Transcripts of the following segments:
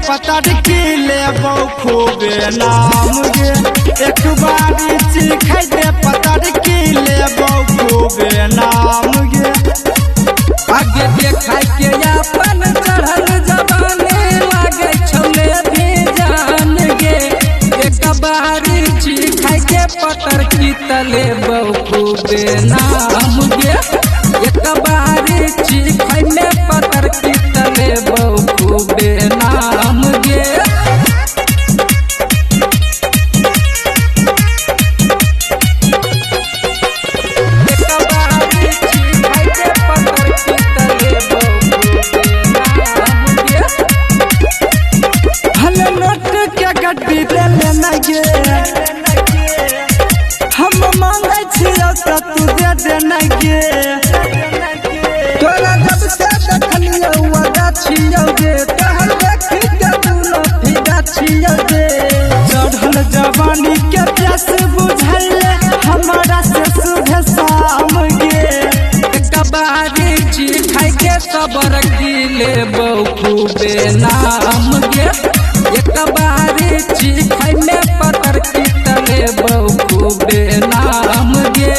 पतर की ले खूबे नाम गे। एक बारी चीखे दे पतर की ले खूबे नाम गे। आगे देखा के अपन चढ़ल जवानी लागे छले भी जान गे। एक बारी चीखे के पतर की तले खूबे नाम गे। एक बारी चीखे में पतर की तले खूबे नाम गे। गड्डी दे लेना गे हम मांगे छियो तो तू दे देना गे। तोरा जब से देखलियो वादा छियो गे तहर देखी के दुनो फिदा छियो गे। चढ़ल जवानी के प्यास बुझाइले हमारा से सुबह शाम गे। एक बारी चीखे के सबर गिले खूबे नाम गे। एक बारी चीखे में पतर की तले खूबे नाम गे।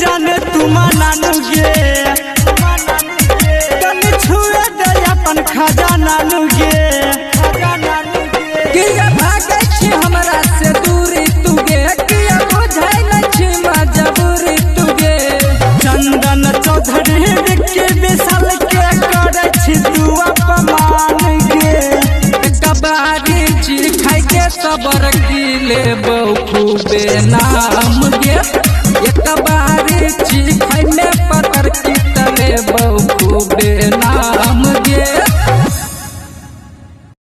जाने तुम नानू गे तन छुए दे अपन खजाना नु गे। किया भागे छी हमरा से दूरी तू गे। किया बुझाई न छी मजबूरी तू गे। चंदन चौधरी के विशाल के करे छी तू अपमान गे। एक बारी चीखे के सबर गिले खूबे नाम गे। एक बारी चीखे में पतर की तले खूबे नाम।